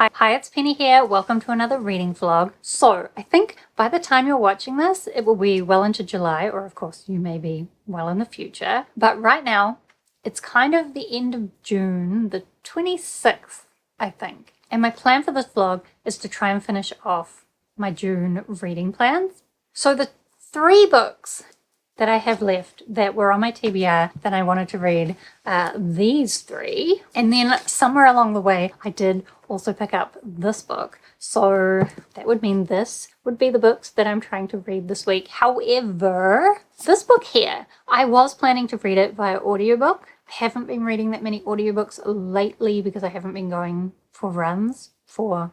Hi, it's Penny here. Welcome to another reading vlog. So, I think by the time you're watching this, it will be well into July, or of course you may be well in the future. But right now, it's kind of the end of June, the 26th, I think. And my plan for this vlog is to try and finish off my June reading plans. So the 3 books that I have left that were on my TBR that I wanted to read, these 3. And then somewhere along the way, I did also pick up this book. So that would mean this would be the books that I'm trying to read this week. However, this book here, I was planning to read it via audiobook. I haven't been reading that many audiobooks lately because I haven't been going for runs for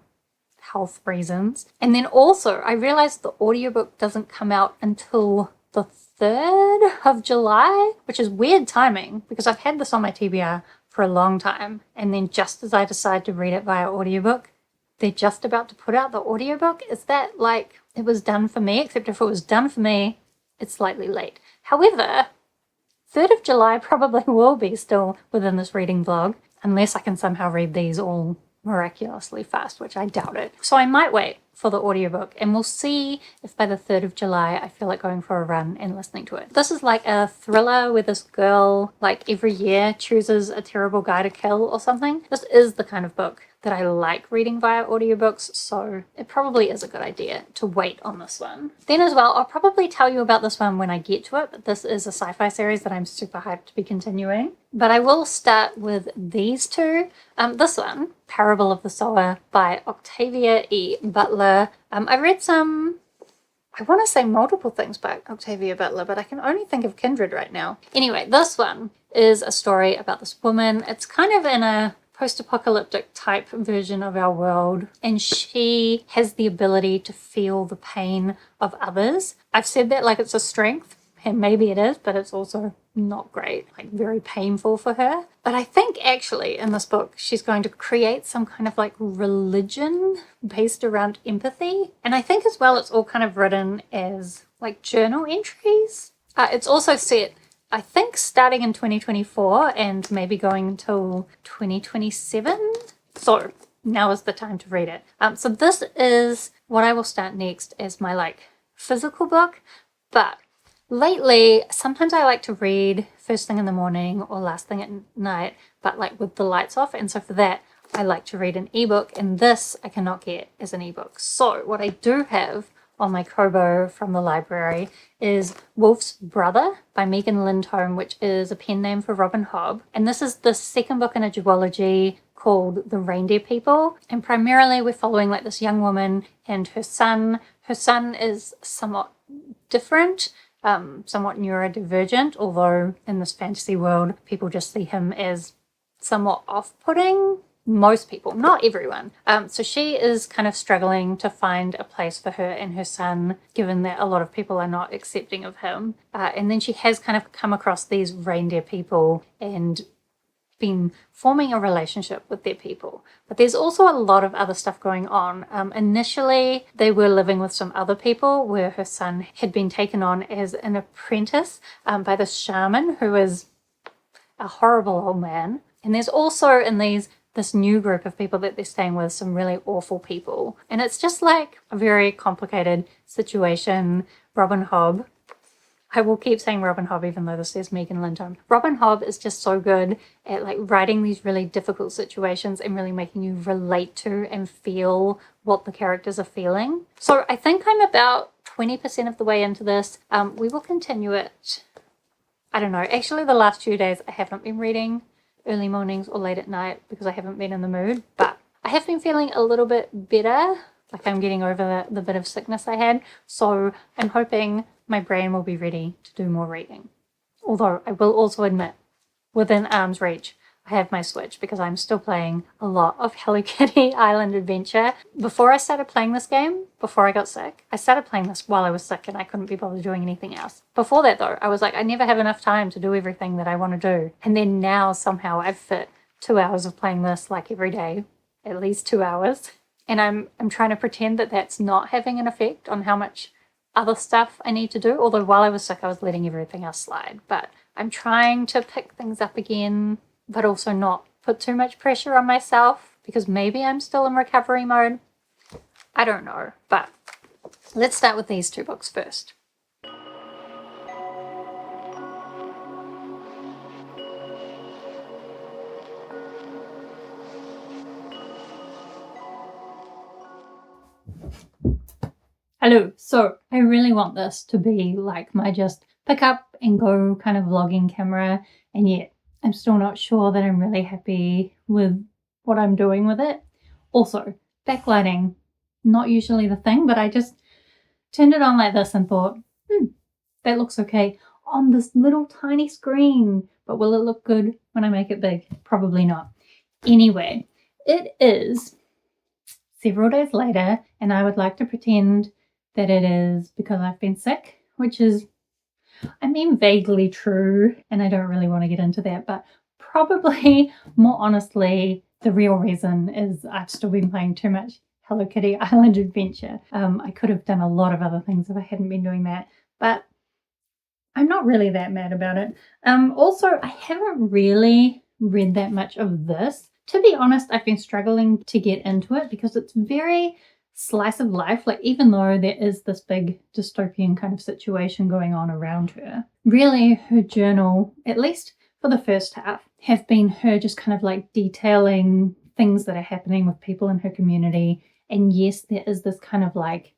health reasons. And then also I realized the audiobook doesn't come out until the 3rd of July, which is weird timing because I've had this on my TBR for a long time. And then just as I decide to read it via audiobook, they're just about to put out the audiobook. Is that like it was done for me? Except if it was done for me, it's slightly late. However, 3rd of July probably will be still within this reading vlog, unless I can somehow read these all miraculously fast, which I doubt it. So I might wait for the audiobook and we'll see if by the 3rd of July I feel like going for a run and listening to it. This is like a thriller where this girl like every year chooses a terrible guy to kill or something. This is the kind of book that I like reading via audiobooks, so it probably is a good idea to wait on this one. Then as well, I'll probably tell you about this one when I get to it, but this is a sci-fi series that I'm super hyped to be continuing. But I will start with these 2. This one, Parable of the Sower by Octavia E. Butler. I read some, I want to say multiple things by Octavia Butler, but I can only think of Kindred right now. Anyway, this one is a story about this woman. It's kind of in a post-apocalyptic type version of our world, and she has the ability to feel the pain of others. I've said that like it's a strength, and maybe it is, but it's also not great, like very painful for her. But I think actually in this book she's going to create some kind of like religion based around empathy, and I think as well it's all kind of written as like journal entries. It's also set, I think, starting in 2024 and maybe going until 2027. So now is the time to read it. So this is what I will start next as my like physical book. But lately, sometimes I like to read first thing in the morning or last thing at night, but like with the lights off. And so for that, I like to read an ebook, and this I cannot get as an ebook. So what I do have on my Kobo from the library is Wolf's Brother by Lindholm, which is a pen name for Robin Hobb. And this is the second book in a duology called The Reindeer People. And primarily we're following like this young woman and her son. Her son is somewhat different, somewhat neurodivergent, although in this fantasy world, people just see him as somewhat off-putting. Most people, not everyone. So she is kind of struggling to find a place for her and her son, given that a lot of people are not accepting of him. And then she has kind of come across these reindeer people and been forming a relationship with their people. But there's also a lot of other stuff going on. Initially, they were living with some other people where her son had been taken on as an apprentice by this shaman who is a horrible old man. And there's also in this new group of people that they're staying with some really awful people. And it's just like a very complicated situation. Robin Hobb, I will keep saying Robin Hobb even though this says Lindholm. Robin Hobb is just so good at like writing these really difficult situations and really making you relate to and feel what the characters are feeling. So I think I'm about 20% of the way into this. We will continue it. I don't know. Actually, the last few days I haven't been reading early mornings or late at night because I haven't been in the mood, but I have been feeling a little bit better, like I'm getting over the bit of sickness I had, so I'm hoping my brain will be ready to do more reading. Although I will also admit, within arm's reach, I have my Switch because I'm still playing a lot of Hello Kitty Island Adventure. Before I started playing this game, before I got sick, I started playing this while I was sick and I couldn't be bothered doing anything else. Before that though, I was like, I never have enough time to do everything that I want to do. And then now somehow I've fit 2 hours of playing this like every day, at least 2 hours. And I'm trying to pretend that that's not having an effect on how much other stuff I need to do. Although while I was sick, I was letting everything else slide. But I'm trying to pick things up again, but also not put too much pressure on myself because maybe I'm still in recovery mode. I don't know, but let's start with these two books first. Hello. So I really want this to be like my just pick up and go kind of vlogging camera, and yet I'm still not sure that I'm really happy with what I'm doing with it. Also, backlighting, not usually the thing, but I just turned it on like this and thought, that looks okay on this little tiny screen, but will it look good when I make it big? Probably not. Anyway, it is several days later, and I would like to pretend that it is because I've been sick, which is, I mean, vaguely true, and I don't really want to get into that, but probably more honestly, the real reason is I've still been playing too much Hello Kitty Island Adventure. I could have done a lot of other things if I hadn't been doing that, but I'm not really that mad about it. Also, I haven't really read that much of this. To be honest, I've been struggling to get into it because it's very slice of life. Like, even though there is this big dystopian kind of situation going on around her, really her journal, at least for the first half, have been her just kind of like detailing things that are happening with people in her community. And yes, there is this kind of like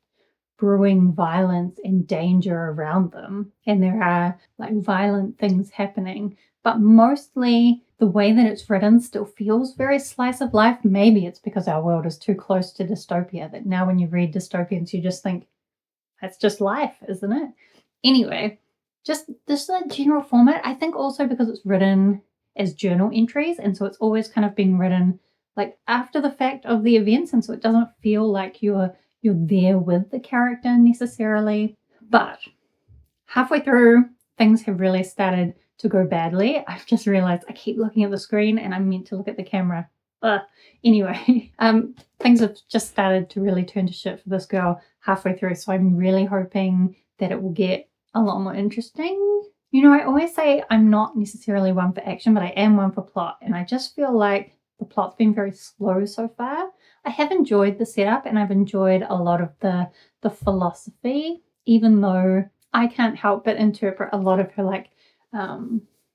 brewing violence and danger around them, and there are like violent things happening, but mostly the way that it's written still feels very slice of life. Maybe it's because our world is too close to dystopia that now when you read dystopians you just think that's just life, isn't it? Anyway, just this is a general format. I think also because it's written as journal entries, and so it's always kind of being written like after the fact of the events, and so it doesn't feel like you're there with the character necessarily. But halfway through, things have really started to go badly. I've just realized I keep looking at the screen and I'm meant to look at the camera. Anyway, things have just started to really turn to shit for this girl halfway through, so I'm really hoping that it will get a lot more interesting. You know, I always say I'm not necessarily one for action, but I am one for plot, and I just feel like the plot's been very slow so far. I have enjoyed the setup, and I've enjoyed a lot of the philosophy, even though I can't help but interpret a lot of her like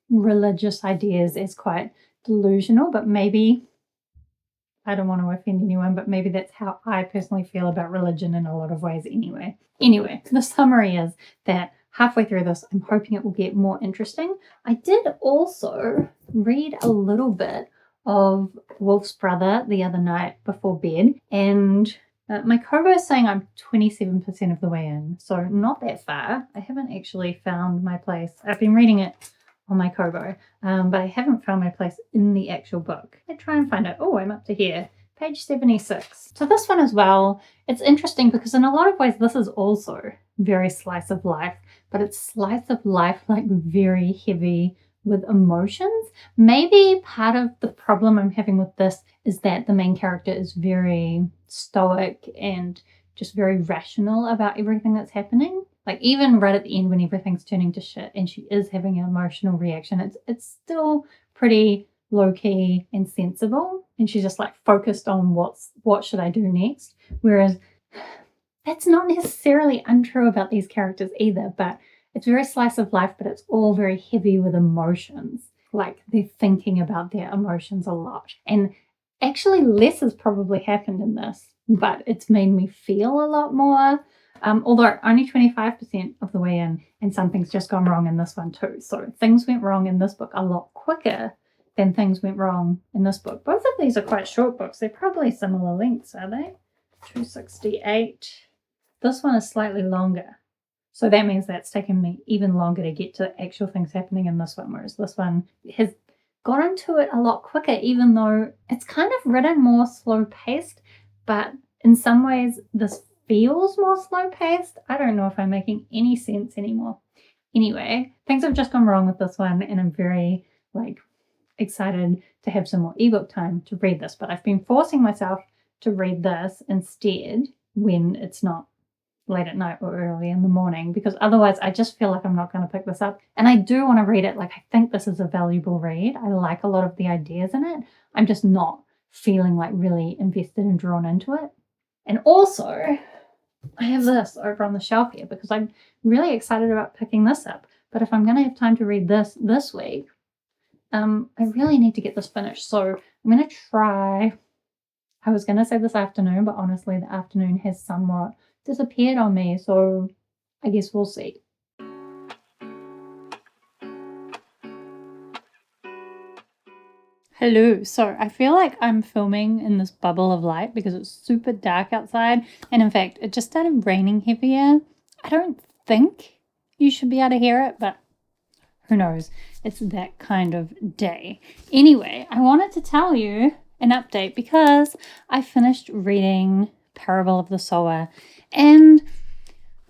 religious ideas as quite delusional. But maybe, I don't want to offend anyone, but maybe that's how I personally feel about religion in a lot of ways anyway. Anyway, the summary is that halfway through this, I'm hoping it will get more interesting. I did also read a little bit of Wolf's Brother the other night before bed, and my Kobo is saying I'm 27% of the way in, so not that far. I haven't actually found my place. I've been reading it on my Kobo, but I haven't found my place in the actual book. I try and find it. Oh, I'm up to here. Page 76. So this one as well, it's interesting because in a lot of ways this is also very slice of life, but it's slice of life like very heavy with emotions. Maybe part of the problem I'm having with this is that the main character is very stoic and just very rational about everything that's happening. Like even right at the end when everything's turning to shit and she is having an emotional reaction, it's still pretty low-key and sensible, and she's just like focused on what should I do next. Whereas that's not necessarily untrue about these characters either, but it's very slice of life, but it's all very heavy with emotions. Like they're thinking about their emotions a lot. And actually less has probably happened in this, but it's made me feel a lot more. Although only 25% of the way in, and something's just gone wrong in this one too. So things went wrong in this book a lot quicker than things went wrong in this book. Both of these are quite short books. They're probably similar lengths, are they? 268. This one is slightly longer. So that means that's taken me even longer to get to actual things happening in this one, whereas this one has gotten to it a lot quicker, even though it's kind of written more slow-paced, but in some ways this feels more slow-paced. I don't know if I'm making any sense anymore. Anyway, things have just gone wrong with this one, and I'm very excited to have some more ebook time to read this, but I've been forcing myself to read this instead when it's not late at night or early in the morning, because otherwise I just feel like I'm not going to pick this up. And I do want to read it. Like, I think this is a valuable read. I like a lot of the ideas in it. I'm just not feeling like really invested and drawn into it. And also, I have this over on the shelf here because I'm really excited about picking this up. But if I'm going to have time to read this week, I really need to get this finished. So I'm going to try. I was going to say this afternoon, but honestly, the afternoon has somewhat disappeared on me. So I guess we'll see. Hello. So I feel like I'm filming in this bubble of light because it's super dark outside. And in fact, it just started raining heavier. I don't think you should be able to hear it, but who knows? It's that kind of day. Anyway, I wanted to tell you an update because I finished reading Parable of the Sower, and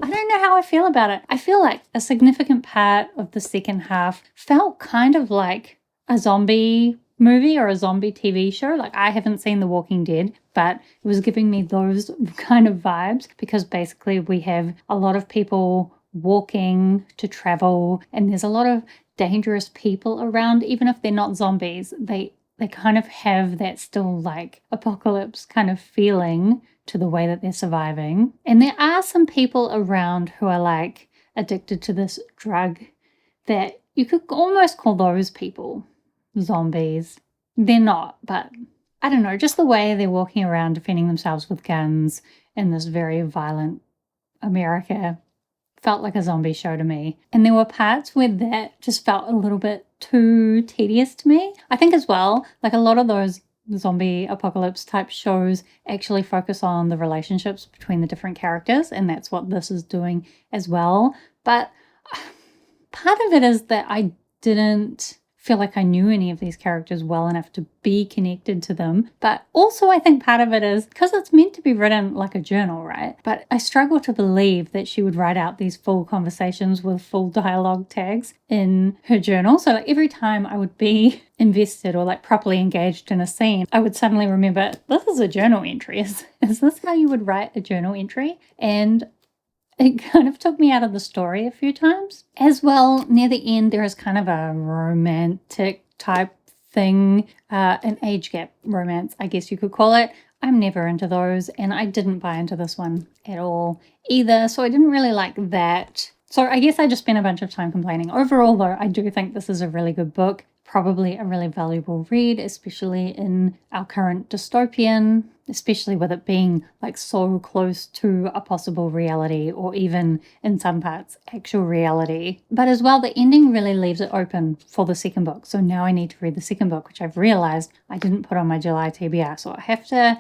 I don't know how I feel about it. I feel like a significant part of the second half felt kind of like a zombie movie or a zombie TV show. Like, I haven't seen The Walking Dead, but it was giving me those kind of vibes because basically we have a lot of people walking to travel, and there's a lot of dangerous people around. Even if they're not zombies, they kind of have that still like apocalypse kind of feeling to the way that they're surviving. And there are some people around who are like addicted to this drug that you could almost call those people zombies. They're not, but I don't know, just the way they're walking around defending themselves with guns in this very violent America felt like a zombie show to me. And there were parts where that just felt a little bit too tedious to me. I think as well, like a lot of those zombie apocalypse type shows actually focus on the relationships between the different characters, and that's what this is doing as well. But part of it is that I didn't feel like I knew any of these characters well enough to be connected to them. But also I think part of it is because it's meant to be written like a journal, right? But I struggle to believe that she would write out these full conversations with full dialogue tags in her journal. So like every time I would be invested or like properly engaged in a scene, I would suddenly remember, this is a journal entry. Is this how you would write a journal entry? And it kind of took me out of the story a few times. As well, near the end, there is kind of a romantic type thing, an age gap romance, I guess you could call it. I'm never into those, and I didn't buy into this one at all either, so I didn't really like that. So I guess I just spent a bunch of time complaining. Overall, though, I do think this is a really good book, probably a really valuable read, especially in our current dystopian, especially with it being like so close to a possible reality or even in some parts actual reality. But as well, the ending really leaves it open for the second book. So now I need to read the second book, which I've realized I didn't put on my July TBR. So I have to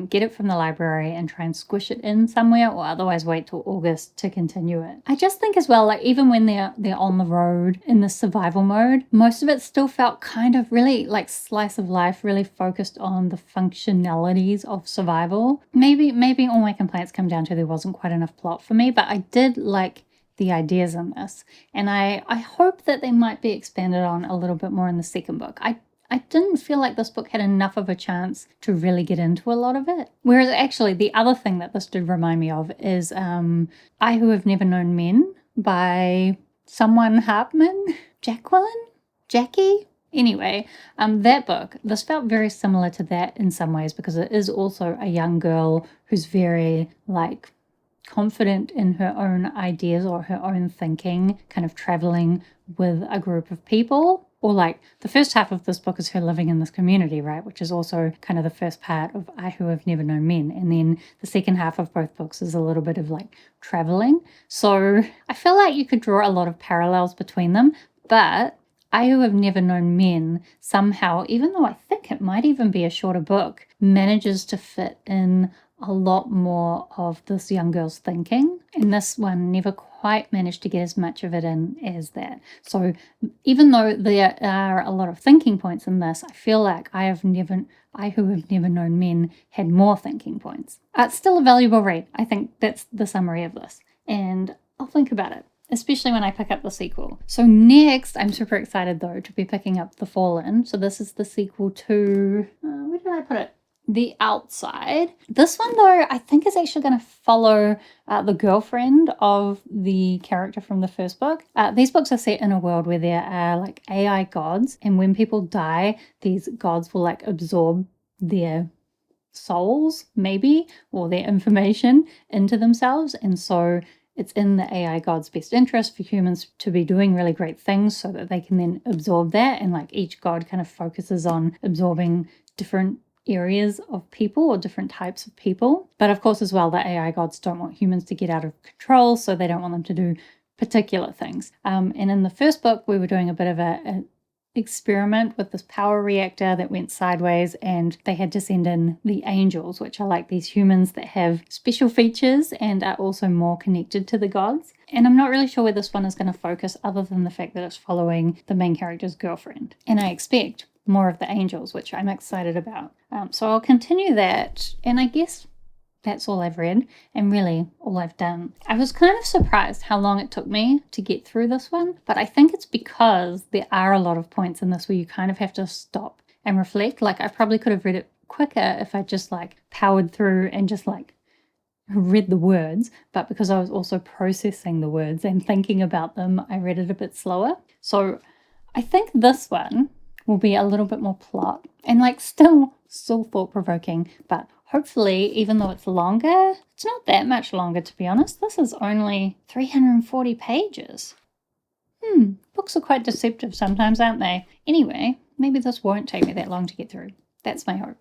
get it from the library and try and squish it in somewhere, or otherwise wait till August to continue it. I just think as well, like even when they're on the road in the survival mode, most of it still felt kind of really like slice of life, really focused on the functionalities of survival. Maybe all my complaints come down to there wasn't quite enough plot for me, but I did like the ideas in this, and I hope that they might be expanded on a little bit more in the second book. I didn't feel like this book had enough of a chance to really get into a lot of it. Whereas actually the other thing that this did remind me of is I Who Have Never Known Men by someone Hoffman, Jackie? Anyway, that book, this felt very similar to that in some ways because it is also a young girl who's very like confident in her own ideas or her own thinking, kind of traveling with a group of people. Or like the first half of this book is her living in this community, right? Which is also kind of the first part of I Who Have Never Known Men. And then the second half of both books is a little bit of like traveling. So I feel like you could draw a lot of parallels between them. But I Who Have Never Known Men somehow, even though I think it might even be a shorter book, manages to fit in a lot more of this young girl's thinking, and this one never quite managed to get as much of it in as that. So even though there are a lot of thinking points in this, I feel like I Who Have Never Known Men had more thinking points. It's still a valuable read. I think that's the summary of this, and I'll think about it, especially when I pick up the sequel. So next, I'm super excited though to be picking up The Fallen. So this is the sequel to, where did I put it? The Outside. This one though, I think is actually going to follow the girlfriend of the character from the first book. These books are set in a world where there are like AI gods, and when people die, these gods will like absorb their souls, maybe, or their information into themselves. And so it's in the AI god's best interest for humans to be doing really great things so that they can then absorb that. And like each god kind of focuses on absorbing different areas of people or different types of people. But of course, as well, the AI gods don't want humans to get out of control, so they don't want them to do particular things. And in the first book, we were doing a bit of a experiment with this power reactor that went sideways, and they had to send in the angels, which are like these humans that have special features and are also more connected to the gods. And I'm not really sure where this one is going to focus other than the fact that it's following the main character's girlfriend. And I expect more of the angels, which I'm excited about. So I'll continue that, and I guess that's all I've read and really all I've done. I was kind of surprised how long it took me to get through this one, but I think it's because there are a lot of points in this where you kind of have to stop and reflect. Like I probably could have read it quicker if I just like powered through and just like read the words, but because I was also processing the words and thinking about them, I read it a bit slower. So I think this one will be a little bit more plot and like still thought-provoking, but hopefully, even though it's longer, it's not that much longer, to be honest. This is only 340 pages. Books are quite deceptive sometimes, aren't they? Anyway, maybe this won't take me that long to get through. That's my hope.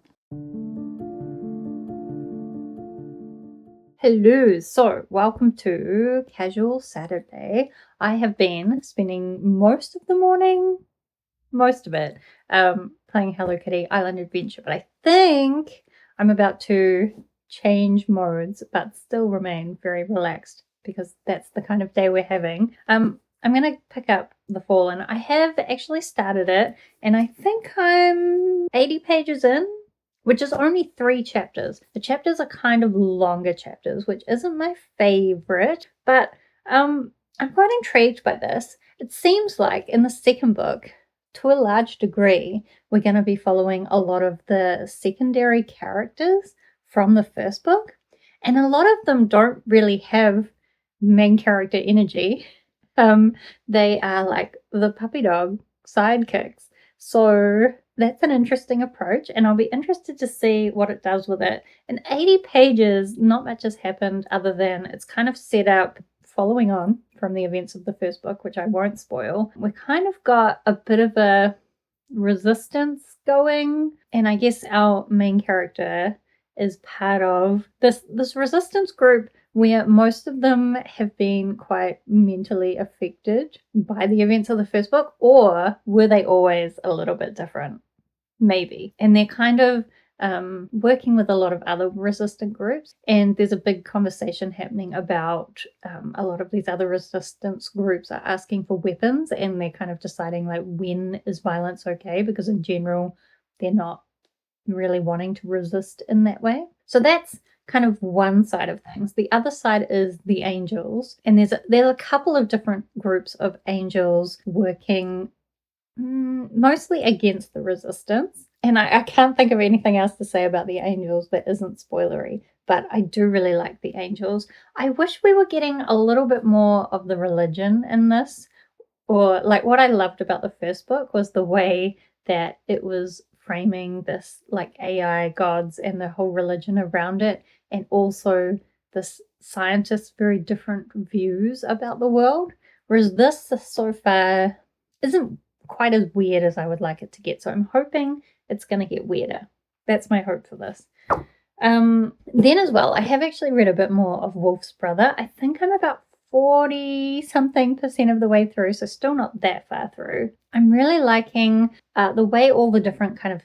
Hello, so welcome to Casual Saturday. I have been spending most of it, playing Hello Kitty Island Adventure, but I think I'm about to change modes, but still remain very relaxed because that's the kind of day we're having. I'm going to pick up The Fallen. I have actually started it, and I think I'm 80 pages in, which is only 3 chapters. The chapters are kind of longer chapters, which isn't my favorite, but I'm quite intrigued by this. It seems like in the second book, to a large degree, we're going to be following a lot of the secondary characters from the first book, and a lot of them don't really have main character energy. They are like the puppy dog sidekicks. So that's an interesting approach, and I'll be interested to see what it does with it. In 80 pages, not much has happened other than it's kind of set up following on from the events of the first book, which I won't spoil. We kind of got a bit of a resistance going, and I guess our main character is part of this resistance group where most of them have been quite mentally affected by the events of the first book, or were they always a little bit different? Maybe. And they're kind of working with a lot of other resistant groups, and there's a big conversation happening about a lot of these other resistance groups are asking for weapons, and they're kind of deciding like when is violence okay, because in general they're not really wanting to resist in that way. So that's kind of one side of things. The other side is the angels, and there's a couple of different groups of angels working mostly against the resistance. And I can't think of anything else to say about the angels that isn't spoilery, but I do really like the angels. I wish we were getting a little bit more of the religion in this, or like what I loved about the first book was the way that it was framing this like AI gods and the whole religion around it, and also this scientists' very different views about the world, whereas this so far isn't quite as weird as I would like it to get. So I'm hoping it's going to get weirder. That's my hope for this. Then as well, I have actually read a bit more of Wolf's Brother. I think I'm about 40-something% of the way through, so still not that far through. I'm really liking the way all the different kind of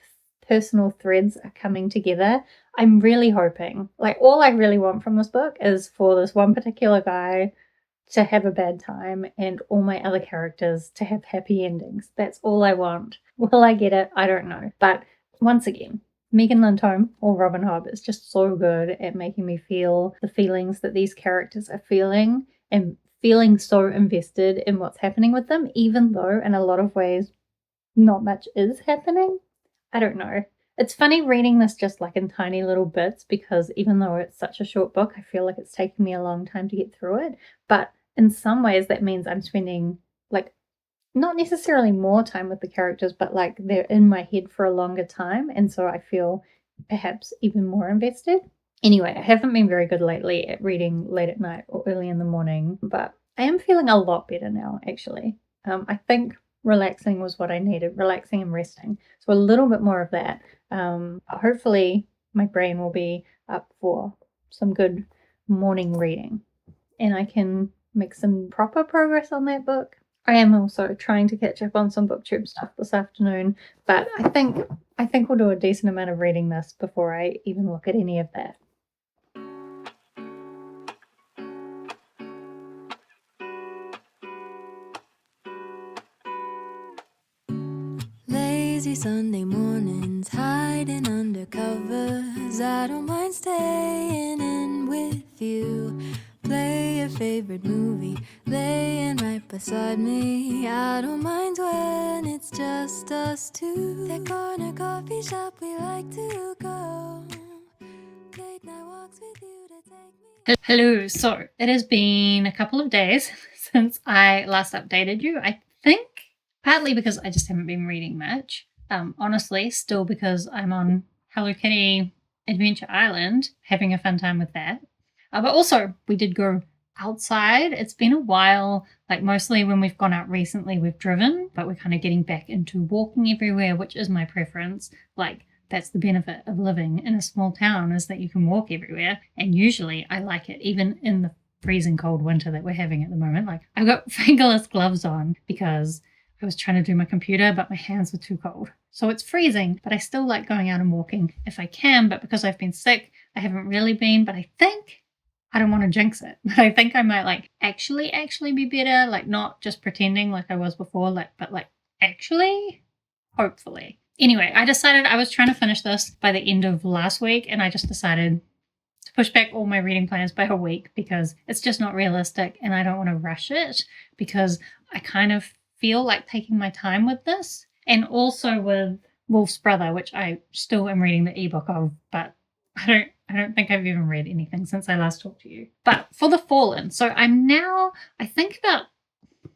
personal threads are coming together. I'm really hoping, like all I really want from this book is for this one particular guy to have a bad time and all my other characters to have happy endings. That's all I want. Will I get it? I don't know. But once again, Megan Lindholm or Robin Hobb is just so good at making me feel the feelings that these characters are feeling and feeling so invested in what's happening with them, even though in a lot of ways not much is happening. I don't know. It's funny reading this just like in tiny little bits, because even though it's such a short book, I feel like it's taken me a long time to get through it. But in some ways that means I'm spending like not necessarily more time with the characters, but like they're in my head for a longer time. And so I feel perhaps even more invested. Anyway, I haven't been very good lately at reading late at night or early in the morning, but I am feeling a lot better now, actually. I think relaxing was what I needed, relaxing and resting. So a little bit more of that. Hopefully my brain will be up for some good morning reading and I can make some proper progress on that book. I am also trying to catch up on some booktube stuff this afternoon, but I think we'll do a decent amount of reading this before I even look at any of that. Lazy Sunday mornings, hiding under covers. I don't mind staying in with you. Play your favorite movie, laying right beside me. I don't mind when it's just us two. That corner coffee shop we like to go. Late night walks with you to take me. Hello, so it has been a couple of days since I last updated you. I think partly because I just haven't been reading much. Honestly, still because I'm on Hello Kitty Adventure Island, having a fun time with that. But also, we did go outside. It's been a while, like mostly when we've gone out recently, we've driven, but we're kind of getting back into walking everywhere, which is my preference. Like, that's the benefit of living in a small town is that you can walk everywhere. And usually I like it, even in the freezing cold winter that we're having at the moment. Like, I've got fingerless gloves on because I was trying to do my computer, but my hands were too cold. So it's freezing, but I still like going out and walking if I can. But because I've been sick, I haven't really been. But I think, I don't want to jinx it, but I think I might like actually be better. Like not just pretending like I was before, but actually, hopefully. Anyway, I decided I was trying to finish this by the end of last week, and I just decided to push back all my reading plans by a week because it's just not realistic and I don't want to rush it because I kind of feel like taking my time with this. And also with Wolf's Brother, which I still am reading the ebook of, but I don't think I've even read anything since I last talked to you. But for The Fallen, so I'm now, I think about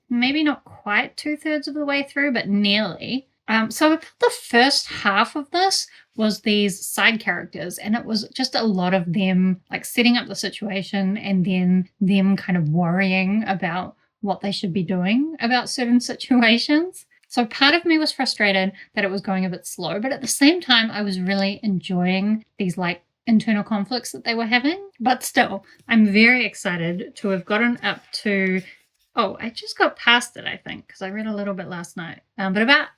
maybe not quite 2/3 of the way through, but nearly. So about the first half of this was these side characters, and it was just a lot of them like setting up the situation and then them kind of worrying about what they should be doing about certain situations. So part of me was frustrated that it was going a bit slow, but at the same time, I was really enjoying these like internal conflicts that they were having. But still, I'm very excited to have gotten up to, I just got past it, I think, because I read a little bit last night. But about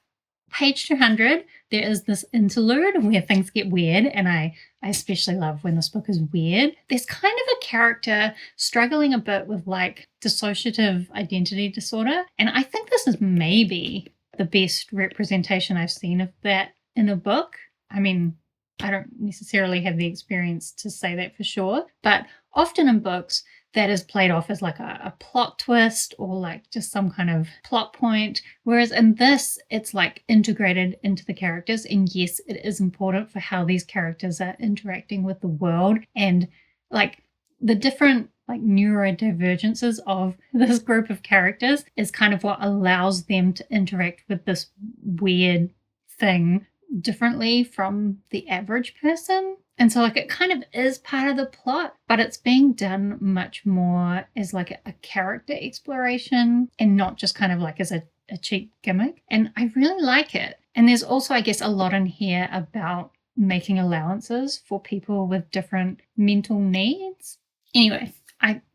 page 200, there is this interlude where things get weird, and I especially love when this book is weird. There's kind of a character struggling a bit with like dissociative identity disorder, and I think this is maybe the best representation I've seen of that in a book. I mean, I don't necessarily have the experience to say that for sure, but often in books, that is played off as like a plot twist or like just some kind of plot point. Whereas in this, it's like integrated into the characters. And yes, it is important for how these characters are interacting with the world and like the different like neurodivergences of this group of characters is kind of what allows them to interact with this weird thing differently from the average person. And so like it kind of is part of the plot, but it's being done much more as like a character exploration and not just kind of like as a cheap gimmick. And I really like it. And there's also, I guess, a lot in here about making allowances for people with different mental needs. Anyway,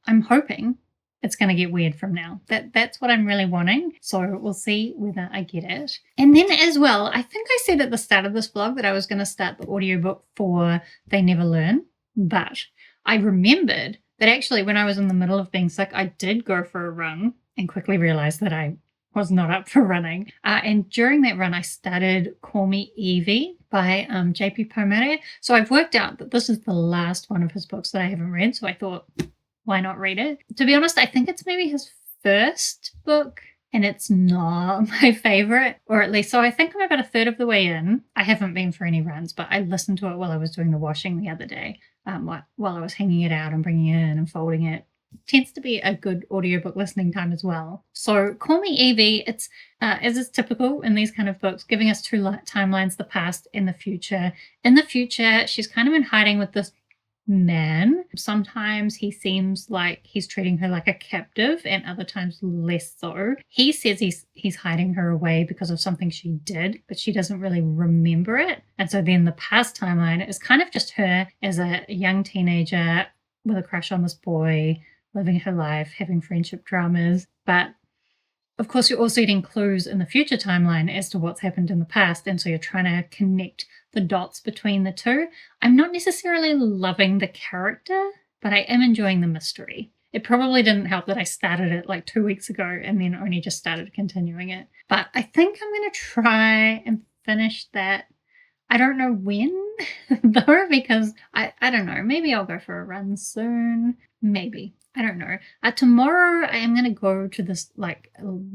I'm hoping it's going to get weird from now. That's what I'm really wanting. So we'll see whether I get it. And then as well, I think I said at the start of this vlog that I was going to start the audiobook for They Never Learn. But I remembered that actually when I was in the middle of being sick, I did go for a run and quickly realized that I was not up for running. And during that run, I started Call Me Evie by J.P. Pomare. So I've worked out that this is the last one of his books that I haven't read. So I thought, why not read it? To be honest, I think it's maybe his first book and it's not my favorite, or at least, so I think I'm about a third of the way in. I haven't been for any runs, but I listened to it while I was doing the washing the other day, while I was hanging it out and bringing it in and folding it tends to be a good audiobook listening time as well. So Call Me Evie, it's as is typical in these kind of books, giving us two timelines, the past and the future. In the future, she's kind of in hiding with this man. Sometimes he seems like he's treating her like a captive, and other times less so. He says he's hiding her away because of something she did, but she doesn't really remember it. And so then the past timeline is kind of just her as a young teenager with a crush on this boy, living her life, having friendship dramas. But of course, you're also getting clues in the future timeline as to what's happened in the past, and so you're trying to connect the dots between the two. I'm not necessarily loving the character, but I am enjoying the mystery. It probably didn't help that I started it like 2 weeks ago and then only just started continuing it. But I think I'm going to try and finish that. I don't know when, though, because I don't know. Maybe I'll go for a run soon. Maybe. I don't know. Tomorrow I am going to go to this like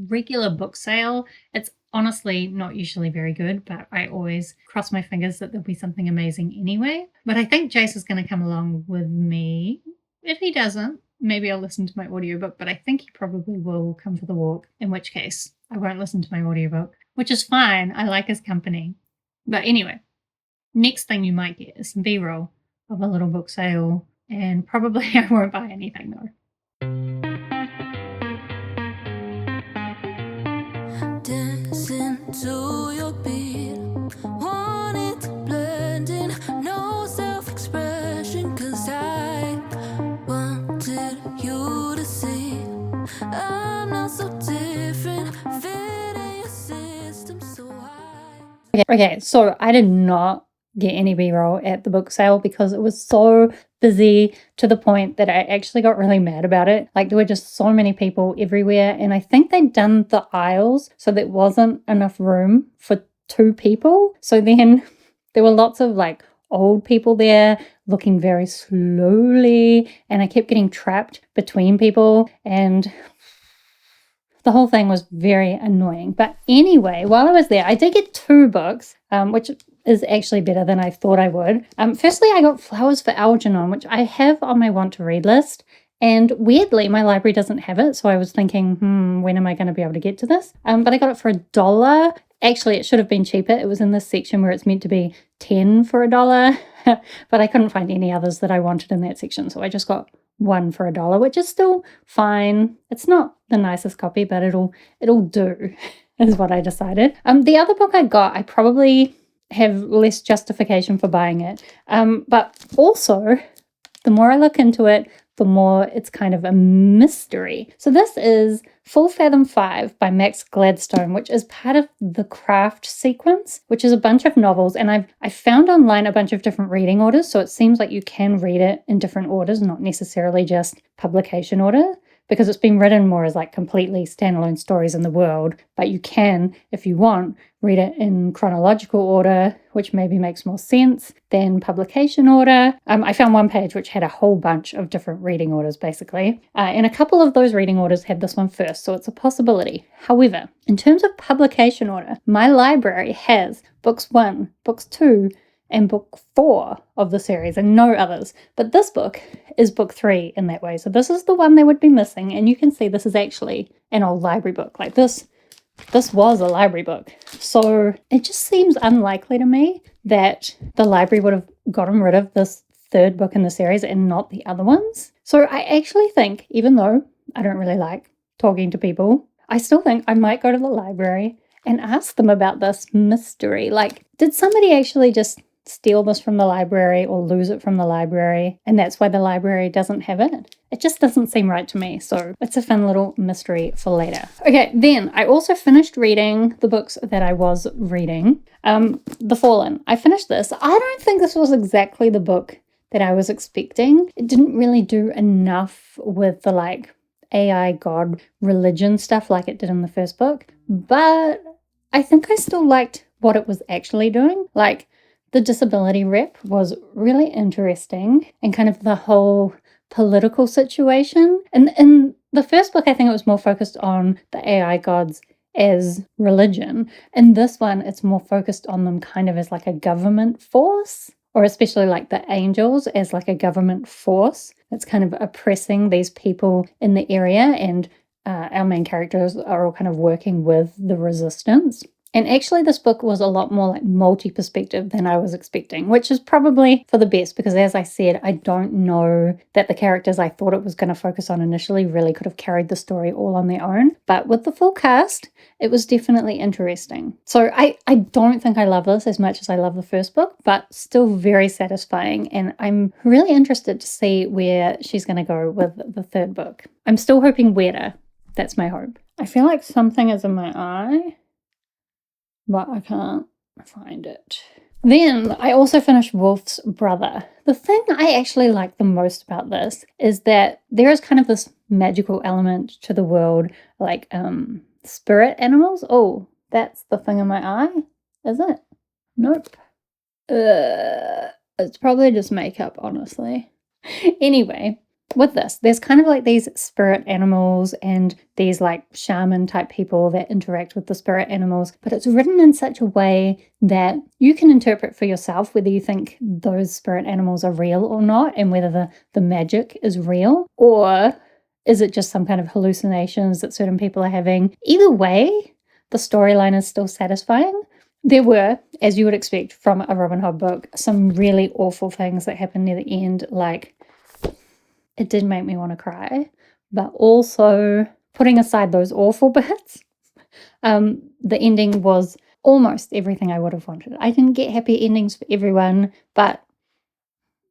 regular book sale. It's honestly not usually very good, but I always cross my fingers that there'll be something amazing anyway. But I think Jace is going to come along with me. If he doesn't, maybe I'll listen to my audiobook, but I think he probably will come for the walk, in which case I won't listen to my audiobook, which is fine. I like his company. But anyway, next thing you might get is some B-roll of a little book sale, and probably I won't buy anything though. Dancing to your beat, wanted to blend in, no self-expression, 'cause I wanted you to see I'm not so different, fitting your system so high. Okay, so I did not get any B-roll at the book sale because it was so busy to the point that I actually got really mad about it. Like there were just so many people everywhere, and I think they'd done the aisles so there wasn't enough room for 2 people. So then there were lots of like old people there looking very slowly, and I kept getting trapped between people, and the whole thing was very annoying. But anyway, while I was there, I did get 2 books, which is actually better than I thought I would. Firstly, I got Flowers for Algernon, which I have on my want to read list. And weirdly, my library doesn't have it. So I was thinking, when am I going to be able to get to this? But I got it for $1. Actually, it should have been cheaper. It was in this section where it's meant to be 10 for $1. But I couldn't find any others that I wanted in that section. So I just got 1 for $1, which is still fine. It's not the nicest copy, but it'll do, is what I decided. The other book I got, I probably have less justification for buying it. But also, the more I look into it, the more it's kind of a mystery. So this is Full Fathom 5 by Max Gladstone, which is part of the Craft sequence, which is a bunch of novels. And I found online a bunch of different reading orders. So it seems like you can read it in different orders, not necessarily just publication order, because it's been written more as like completely standalone stories in the world. But you can, if you want, read it in chronological order, which maybe makes more sense than publication order. I found one page which had a whole bunch of different reading orders, basically. And a couple of those reading orders had this one first, so it's a possibility. However, in terms of publication order, my library has books 1, books 2, and book 4 of the series and no others. But this book is book 3 in that way. So this is the one they would be missing. And you can see this is actually an old library book. Like this was a library book. So it just seems unlikely to me that the library would have gotten rid of this 3rd book in the series and not the other ones. So I actually think, even though I don't really like talking to people, I still think I might go to the library and ask them about this mystery. Like, did somebody actually just steal this from the library or lose it from the library, and that's why the library doesn't have it? It just doesn't seem right to me, so it's a fun little mystery for later. Okay, then I also finished reading the books that I was reading. The Fallen. I finished this. I don't think this was exactly the book that I was expecting. It didn't really do enough with the like AI god religion stuff like it did in the first book, but I think I still liked what it was actually doing. Like, the disability rep was really interesting, and kind of the whole political situation. And in the first book, I think it was more focused on the AI gods as religion. In this one, it's more focused on them kind of as like a government force or especially like the angels as like a government force that's kind of oppressing these people in the area, and our main characters are all kind of working with the resistance. And actually this book was a lot more like multi-perspective than I was expecting, which is probably for the best because, as I said, I don't know that the characters I thought it was going to focus on initially really could have carried the story all on their own. But with the full cast, it was definitely interesting. So I don't think I love this as much as I love the first book, but still very satisfying. And I'm really interested to see where she's going to go with the third book. I'm still hoping weirder. That's my hope. I feel like something is in my eye, but I can't find it. Then I also finished Wolf's Brother. The thing I actually like the most about this is that there is kind of this magical element to the world, like spirit animals. Oh, that's the thing in my eye, is it? Nope. It's probably just makeup, honestly. Anyway, with this, there's kind of like these spirit animals and these like shaman type people that interact with the spirit animals, but it's written in such a way that you can interpret for yourself whether you think those spirit animals are real or not, and whether the magic is real, or is it just some kind of hallucinations that certain people are having. Either way, the storyline is still satisfying. There were, as you would expect from a Robin Hobb book, some really awful things that happened near the end, like it did make me want to cry, but also putting aside those awful bits, the ending was almost everything I would have wanted. I didn't get happy endings for everyone, but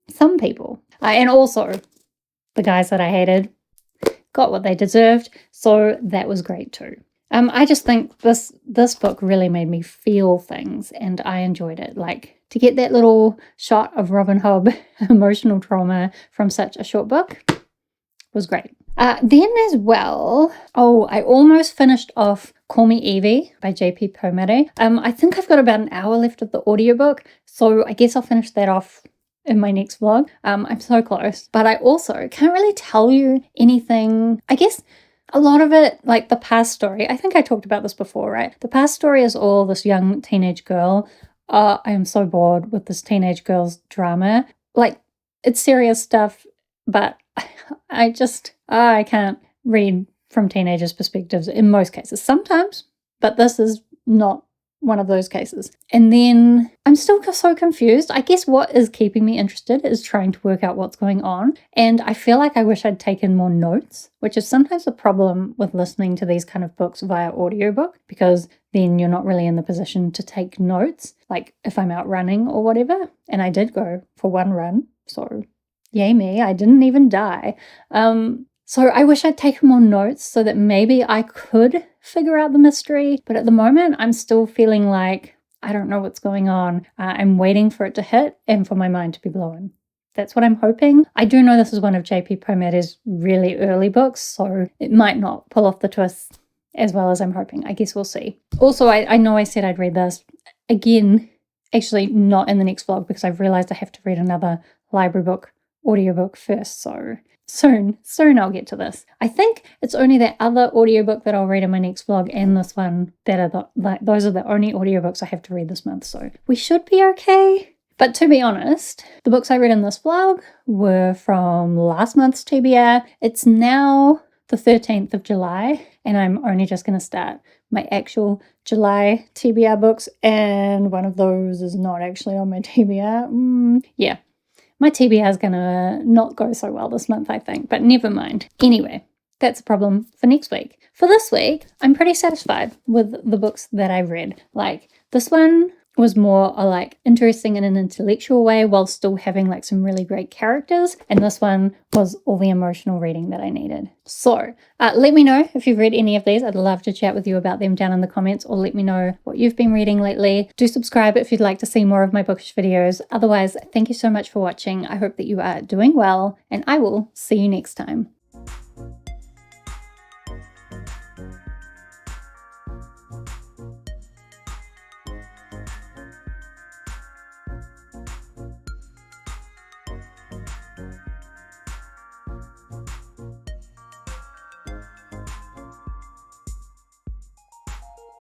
some people. And also, the guys that I hated got what they deserved, so that was great too. I just think this book really made me feel things, and I enjoyed it. Like, to get that little shot of Robin Hobb emotional trauma from such a short book was great. Then as well, I almost finished off Call Me Evie by J.P. Pomare. I think I've got about an hour left of the audiobook, so I guess I'll finish that off in my next vlog. I'm so close. But I also can't really tell you anything. I guess a lot of it, like the past story, I think I talked about this before, right? The past story is all this young teenage girl. I am so bored with this teenage girl's drama. Like, it's serious stuff, but I can't read from teenagers' perspectives in most cases. Sometimes, but this is not one of those cases. And then I'm still so confused. I guess what is keeping me interested is trying to work out what's going on. And I feel like I wish I'd taken more notes, which is sometimes a problem with listening to these kind of books via audiobook, because then you're not really in the position to take notes, like if I'm out running or whatever. And I did go for one run, so yay me, I didn't even die. So I wish I'd taken more notes so that maybe I could figure out the mystery. But at the moment, I'm still feeling like I don't know what's going on. I'm waiting for it to hit and for my mind to be blown. That's what I'm hoping. I do know this is one of J.P. Pomare's really early books, so it might not pull off the twists as well as I'm hoping. I guess we'll see. Also, I know I said I'd read this. Again, actually not in the next vlog, because I've realized I have to read another library book, audiobook first, so soon I'll get to this. I think it's only that other audiobook that I'll read in my next vlog and this one that are those are the only audiobooks I have to read this month, so we should be okay. But to be honest, the books I read in this vlog were from last month's TBR. It's now the 13th of July, and I'm only just going to start my actual July TBR books, and one of those is not actually on my TBR. Yeah. My TBR is going to not go so well this month, I think, but never mind. Anyway, that's a problem for next week. For this week, I'm pretty satisfied with the books that I read. Like, this one was more like interesting in an intellectual way while still having like some really great characters, and this one was all the emotional reading that I needed. So let me know if you've read any of these. I'd love to chat with you about them down in the comments, or let me know what you've been reading lately. Do subscribe if you'd like to see more of my bookish videos. Otherwise, thank you so much for watching. I hope that you are doing well, and I will see you next time.